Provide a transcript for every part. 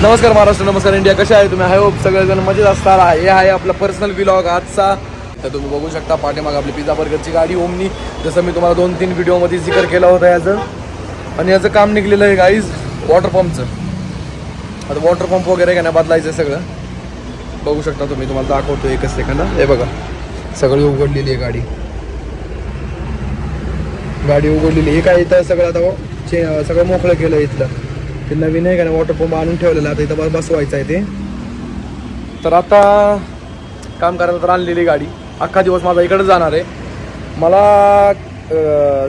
नमस्कार महाराष्ट्र, नमस्कार इंडिया. कसे आहे तुम्ही? आय होप सगळेजण मजेत असणार. हे आहे आपला पर्सनल व्लॉग आजचा. तर तुम्ही बघू शकता पाठीमाग आपली पिझ्झा बर्गरची गाडी ओमनी, जसं मी तुम्हाला 2-3 व्हिडिओमध्ये जिकर केला होता याचं. आणि याचं काम निघलेलं आहे गाईज वॉटर पंपचं. आता वॉटर पंप वगैरे काय नाही बदलायचं सगळं. बघू शकता तुम्ही, तुम्हाला दाखवतो एकच सेकंद. हे बघा सगळी उघडलेली आहे गाडी उघडलेली. हे काय इथं सगळं आता सगळं मोकळं केलं इथलं. ते नवीन आहे का नाही वॉटर पंप आणून ठेवलेलं, आता इथं बसवायचं आहे ते. तर आता काम करायला तर आणलेली गाडी. अख्खा दिवस माझा इकडे जाणार आहे. मला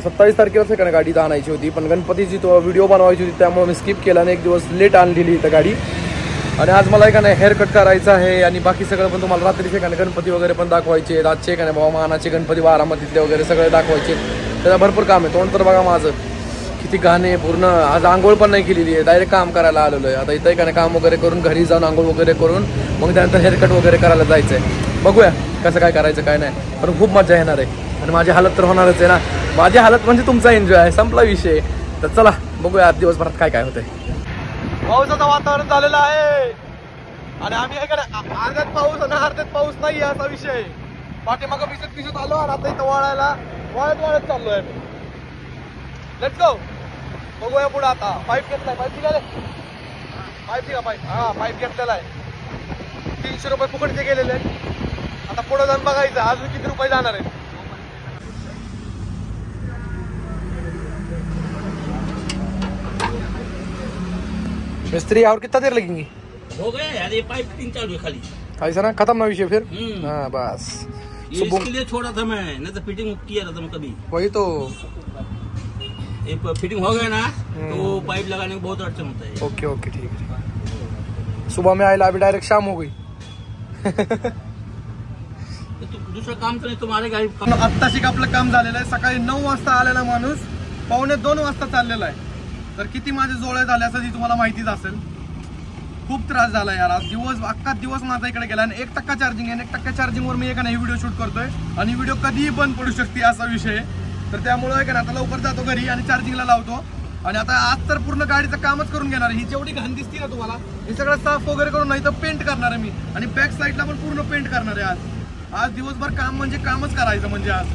27 तारखेलाच आहे का नाही गाडी आणायची होती, पण गणपतीची तो व्हिडिओ बनवायची होती त्यामुळे मी स्किप केला आणि एक दिवस लेट आणलेली इथं गाडी. आणि आज मला का नाही हेअर कट करायचं आहे आणि बाकी सगळं पण तुम्हाला रात्रीचे का नाही गणपती वगैरे पण दाखवायचे आहेत. आजचे का नाही बाबा मानाचे गणपती बारामतीतले वगैरे सगळे दाखवायचे. त्याचा भरपूर काम आहे. तोंड तर बघा माझं किती गाणे पूर्ण. आज आंघोळ पण नाही केलेली आहे, डायरेक्ट काम करायला आलेलो आहे. आता इथं का नाही काम वगैरे करून घरी जाऊन आंघोळ वगैरे करून मग त्यानंतर हेअरकट वगैरे करायला जायचं आहे. बघूया कसं काय करायचं काय नाही, पण खूप मजा येणार आहे. आणि माझी हालत तर होणारच आहे ना. माझी हालत म्हणजे तुमचा एन्जॉय आहे, संपला विषय. तर चला बघूया आज दिवसभरात काय काय होतंय. पावसाचं वातावरण झालेलं आहे आणि आम्ही अर्ध्यात पाऊस आणि अर्ध्यात पाऊस नाही असा विषय. पाठीमागं भिजत आलो आणि आता इथं वाळत चाललो आहे. Let's go. बघूया पुढे. आता पाईप घेतलाय, पाईप निघाले, पाईप घेतलेला आहे. 300 रुपये फुकटचे गेलेले आहेत. आता पुढे जाऊन बघायचं अजून किती रुपये जाणार आहेत. मिस्त्री और कितना देर लगेंगी? हो गया यार, ये पाइप 3 चालू है खाली. ऐसा ना खत्म ना विषय फिर. हाँ बस ये इसके लिए छोड़ा था मैं, नहीं तो फिटिंग किया रहता मैं कभी. वही तो फिटिंग हो गया ना तो पाइप लगाने में बहुत अड़चन होता है. ओके ओके ठीक है. सुबह में आयला अभी डायरेक्ट शाम हो गई. दुसरं काम तर नाही तुम्हाला गाडी. आत्ताशी आपलं काम झालेलं आहे. सकाळी 9 वाजता आलेला माणूस 1:45 वाजता चाललेला आहे. तर किती माझे जोळे झाले असं ती तुम्हाला माहितीच असेल. खूप त्रास झाला यार. आज अख्खा दिवस माझा इकडे गेला आणि 1% चार्जिंग आहे. 1% चार्जिंगवर मी एका व्हिडिओ शूट करतोय आणि व्हिडिओ कधीही बंद पडू शकते असा विषय आहे. तर त्यामुळे आता लवकर जातो घरी आणि चार्जिंगला लावतो. आणि आता आज तर पूर्ण गाडीचं कामच करून घेणार आहे. ही जेवढी घाण दिसते ना तुम्हाला, हे सगळं साफ वगैरे करून नाही तर पेंट करणार आहे मी. आणि बॅक साईडला पण पूर्ण पेंट करणार आहे. आज दिवसभर काम म्हणजे कामच करायचं म्हणजे आज.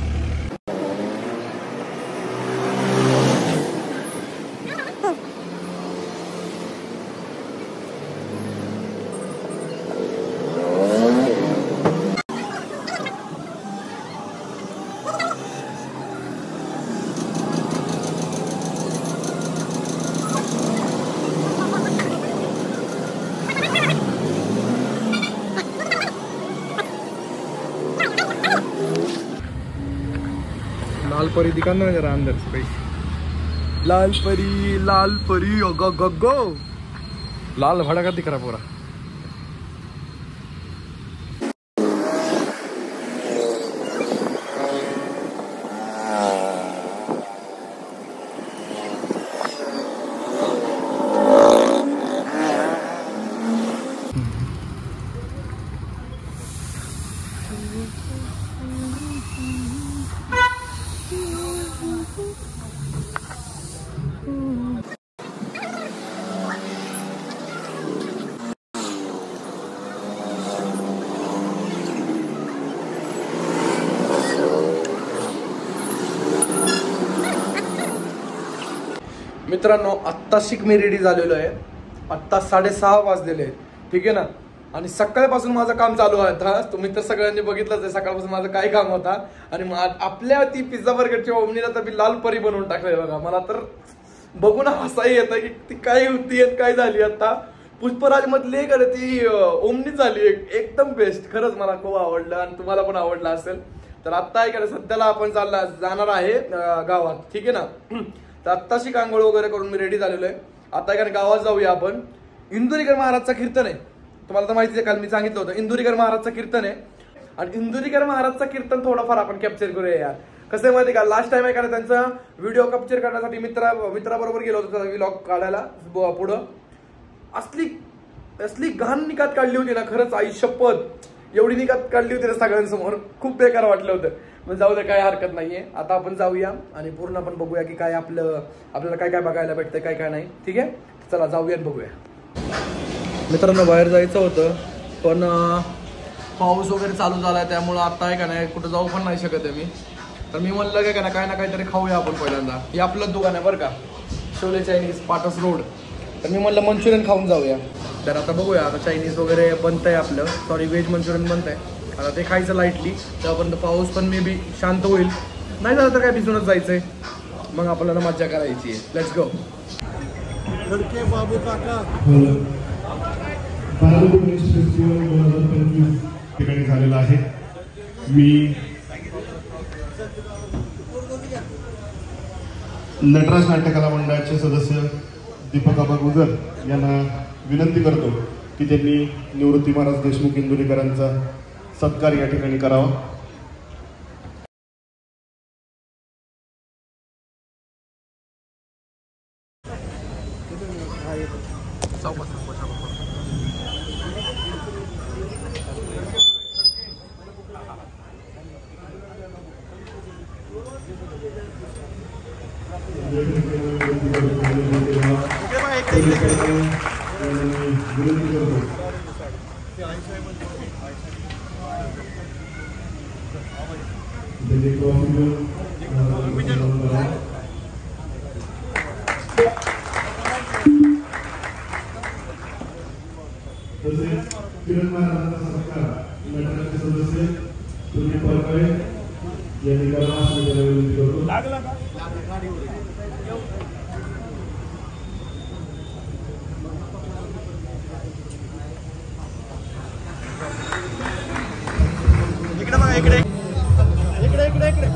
लाल परी दिखा ना जरा अंदर से भाई. लाल परी गो लाल भड़का दिख रहा पूरा. मित्रांनो आत्ताशिक मी रेडी झालेलो आहे. आत्ता 6:30 वाजलेले आहेत, ठीक आहे ना. आणि सकाळपासून माझं काम चालू आहे. तुम्ही तर सगळ्यांनी बघितलंच आहे सकाळपासून माझं काय काम होता. आणि आपल्या ती पिझ्झा बर्गरची ओमनीला तर मी लाल परी बनवून टाकलंय बघा. मला तर बघून हसाही येतं की ती काय होती आणि काय झाली. आता पुष्पराज मधली का ती ओमनी झाली एकदम बेस्ट. खरंच मला खूप आवडलं आणि तुम्हाला पण आवडलं असेल. तर आत्ता आहे का सध्याला आपण जाणार आहे गावात, ठीक आहे ना. तर आत्ताशी आंघोळ वगैरे करून मी रेडी झालेलो आहे. आता एका गावात जाऊया आपण. इंदुरीकर महाराजचा कीर्तन आहे, तुम्हाला तर माहितीच आहे. काल मी सांगितलं होतं इंदुरीकर महाराजचं कीर्तन आहे. आणि इंदुरीकर महाराजचं कीर्तन थोडंफार आपण कॅप्चर करूया यार. कसं आहे माहिती का, लास्ट टाइम आहे का त्यांचा व्हिडिओ कॅप्चर करण्यासाठी मित्राबरोबर गेलो होतो व्लॉग काढायला पुढं. असली घाण निकात काढली होती ना, खरंच आई शपथ एवढी निकात काढली होती ना सगळ्यांसमोर. खूप बेकार वाटलं होतं. मग जाऊ दे, काय हरकत नाहीये. आता आपण जाऊया आणि पूर्ण आपण बघूया की काय आपल्याला काय काय बघायला भेटतंय काय काय नाही. ठीक आहे, चला जाऊया बघूया. मित्रांनो बाहेर जायचं होतं पण पाऊस वगैरे चालू झाला आहे, त्यामुळं आता आहे का नाही कुठं जाऊ पण नाही शकत आहे मी. तर मी म्हणलं काय ना काय ना काहीतरी खाऊया आपण पहिल्यांदा. हे आपलं दुकान आहे बरं का, शोले चायनीज, पाटस रोड. तर मी म्हणलं मंचुरियन खाऊन जाऊया. तर आता बघूया, आता चायनीज वगैरे बनतं आहे आपलं, सॉरी व्हेज मंचुरियन बनतं आहे. आता ते खायचं लाईटली, त्यापर्यंत पाऊस पण मे बी शांत होईल. नाही झालं तर काय भिजूनच जायचं आहे, मग आपल्याला मज्जा करायची आहे. Let's go. बाबू काका फेस्टिवल 2025 ठिकाणी झालेला आहे. मी नटराज नाट्यकला मंडळाचे सदस्य दीपक आबा गुजर यांना विनंती करतो की त्यांनी निवृत्ती महाराज देशमुख इंदुरीकरांचा सत्कार या ठिकाणी करावा. तसेच किरण महाराजांचा सत्कार मंडळाचे सदस्य तुम्ही परकाळे यांनी करण्यास विनंती करतो. इकडे इकडे इकडे इकडे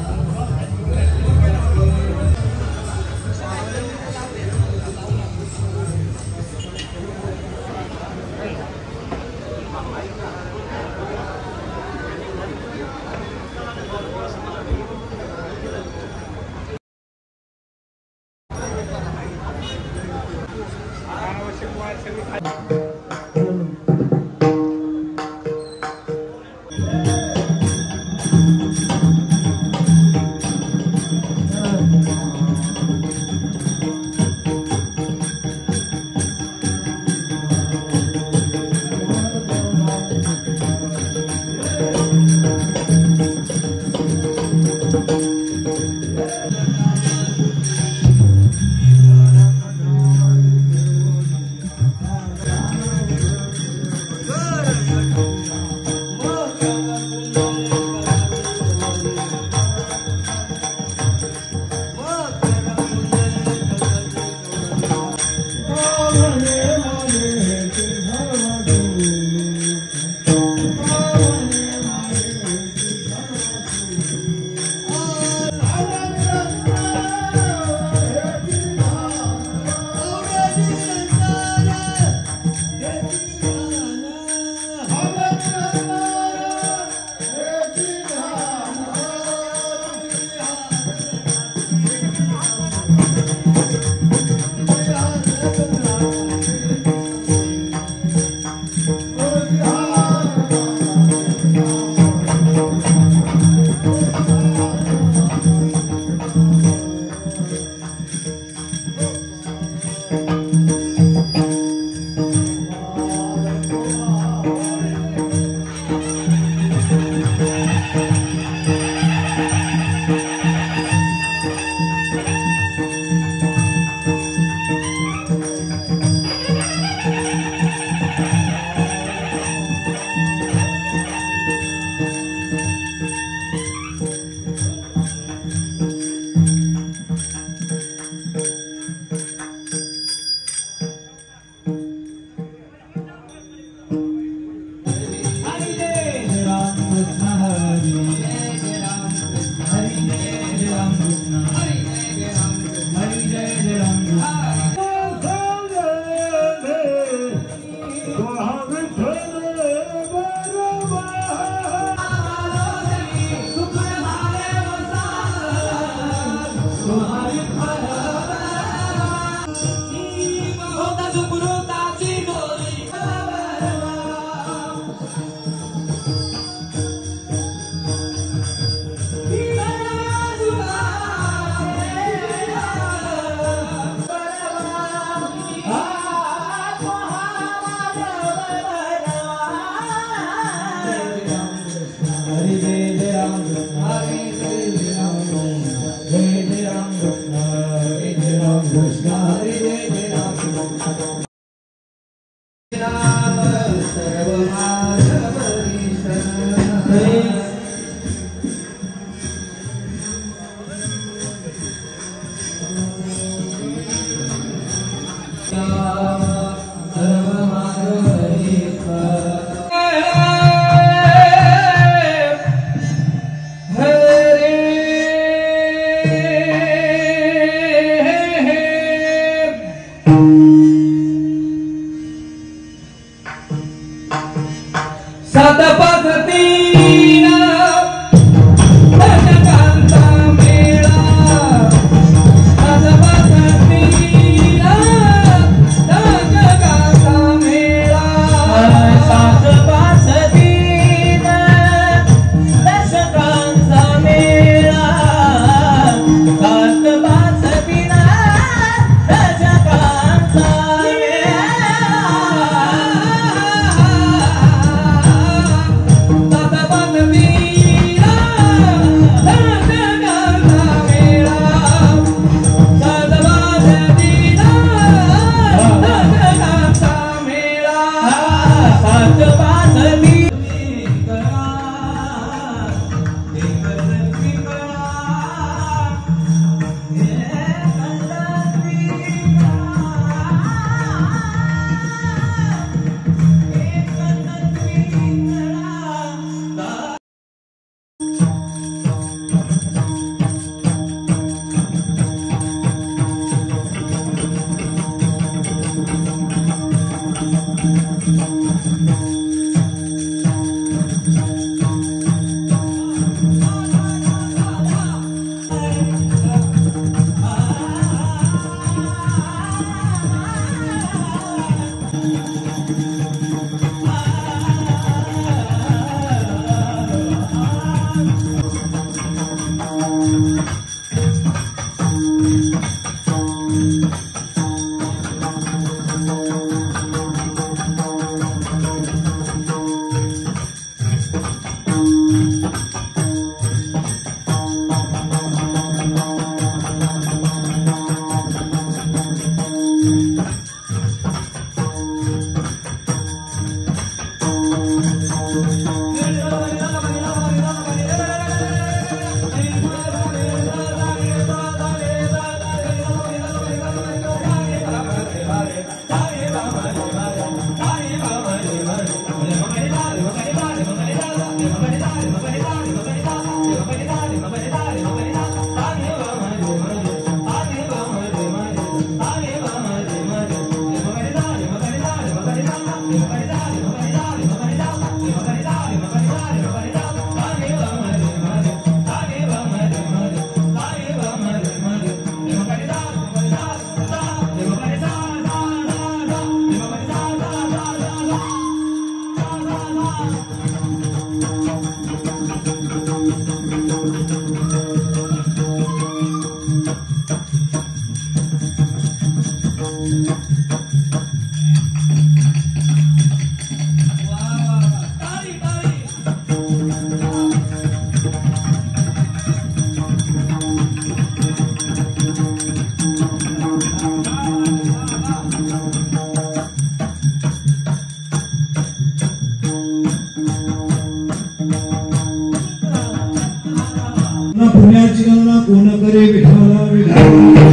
पुण्याची गणना कोण करे विठाला विठाला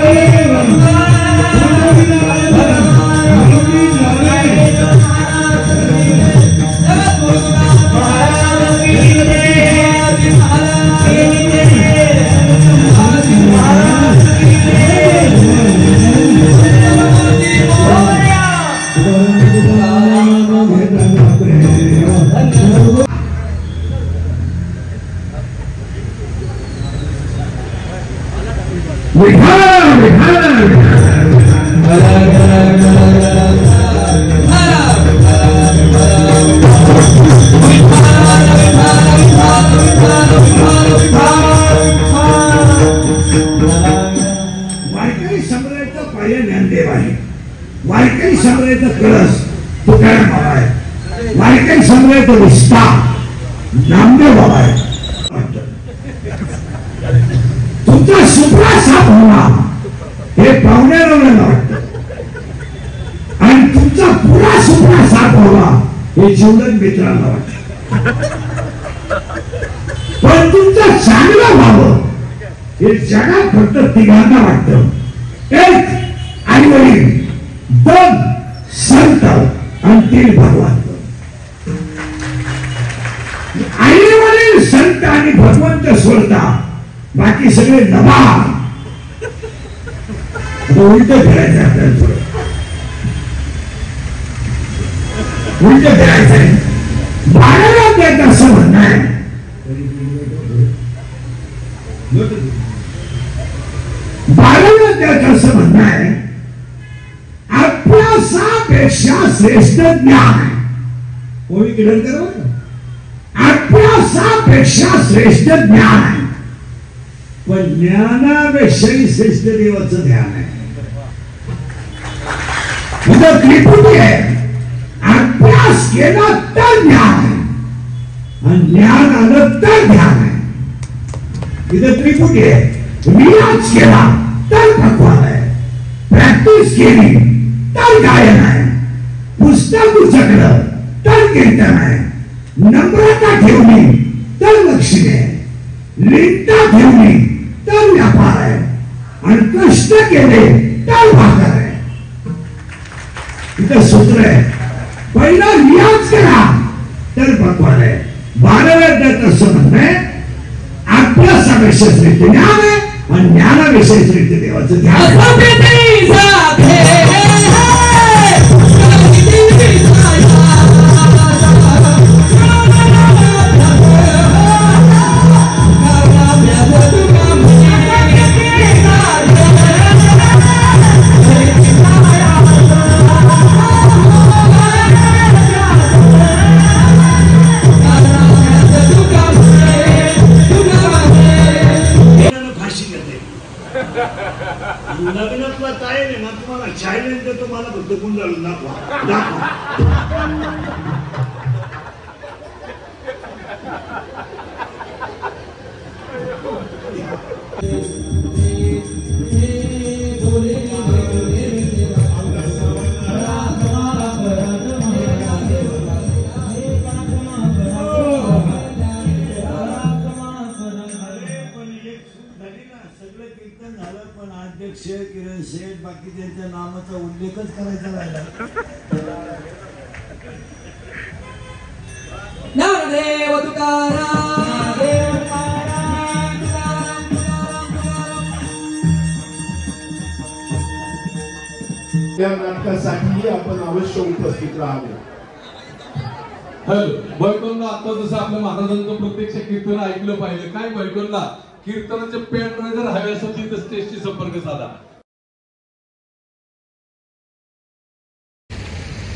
Hare पाय ज्ञानदेव आहे, वारकरी संप्रदायाचा कळस तुकाराम बाबा आहे, वारकरी संप्रदायाचा विस्तार नामदेव बाबा आहे. तुमचा सुपडा साफ होणार हे पाहुण्याला वाटतं आणि तुमचा पुरा सुपडा साफ व्हावा हे जीवन मित्रांना वाटतं. पण तुमचं चांगलं व्हावं हे जगात फक्त तिघांना वाटतं. एक आई वडील, दोन संत आणि तीन भगवंत. आई वडील, संत आणि भगवंत सोडता बाकी सगळे नवा. उलट फिरायचं आपल्याला, थोडं उलट फिरायचं आहे. 12व्या अध्यायात असं म्हणणं आहे, 12व्या अध्यायात असं म्हणणं आहे, अभ्यासापेक्षा श्रेष्ठ ज्ञान आहे. कोणी किरण करा, अभ्यासापेक्षा श्रेष्ठ ज्ञान आहे, पण ज्ञानापेक्षाही श्रेष्ठ देवाचं ज्ञान आहे. म्हणजे त्रिपुटी आहे. अभ्यास केला तर ज्ञान आहे आणि ज्ञान आलं तर ध्यान आहे. तिथं त्रिपुटी आहे. रियाज केला तर भगवान आहे, प्रॅक्टिस केली तर गायन आहे, पुस्तक उचकलं तर कीर्तन आहे, नम्रता ठेवली तर लक्ष्मी आहे, लिप्ता ठेवली तर व्यापार आहे आणि कष्ट केले तर भाकर आहे. इथं सूत्र आहे, पहिला रियाज करा तर भगवान आहे. 12व्या अध्यायात असं म्हणणं आहे, अभ्यासापेक्षा श्रेष्ठ ज्ञान आहे आणि ज्ञानापेक्षा श्रेष्ठ देवाचं ध्यान. लग्नातला काय नाही ना, तुम्हाला चॅलेंज देतो, मला फक्त गुंडाळून दाखवा. अध्यक्ष किरण शेठ बाकी त्यांच्या नामाचा उल्लेखच करायचा राहिला. नामदेव तुकाराम, देव तुकाराम, त्या नाटकासाठी आपण अवश्य उपस्थित राहावे. हॅलो बैठोनला, आता जसं आपल्या महाराजांचं प्रत्यक्ष कीर्तन ऐकलं पाहिजे. काय बैठोनला कीर्तनाचे पेन ड्राईव्ह जर हवे असेल तर स्टेजशी संपर्क साधा.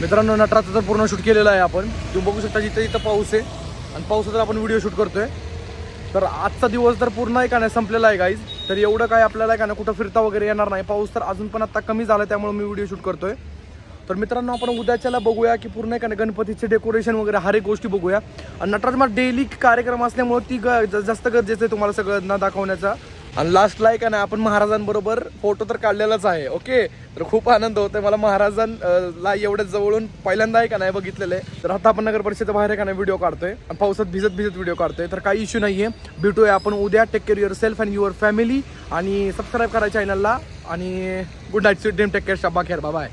मित्रांनो, नटराचं तर पूर्ण शूट केलेलं आहे आपण. तुम्ही बघू शकता जिथं इथं पाऊस आहे आणि पावसात आपण व्हिडिओ शूट करतोय. तर आजचा दिवस तर पूर्ण आहे का नाही संपलेला आहे गाईज. तर एवढं काय आपल्याला का नाही कुठं फिरता वगैरे येणार नाही. पाऊस तर अजून पण आता कमी झाला, त्यामुळे मी व्हिडिओ शूट करतोय. तर मित्रांनो, आपण उद्याच्याला बघूया की पूर्ण का नाही गणपतीचे डेकोरेशन वगैरे हर एक गोष्टी बघूया. आणि नटराज डेली कार्यक्रम असल्यामुळे ती जास्त गरजेचं आहे तुम्हाला सगळ्यांना दाखवण्याचा. आणि लास्टला आहे का नाही आपण महाराजांबरोबर फोटो तर काढलेलाच आहे. ओके, तर खूप आनंद होतोय मला महाराजांना एवढ्या जवळून पहिल्यांदा आहे का नाही बघितलेलं आहे. तर आता आपण नगर परिषद बाहेर आहे का नाही व्हिडिओ काढतोय आणि पावसात भिजत व्हिडिओ काढतोय. तर काही इश्यू नाहीये, भेटूया आपण उद्या. Take care yourself and your family आणि सबस्क्राईब करा चॅनलला. आणि good night, sweet dream, take care, शब्बा खैर, बाय बाय.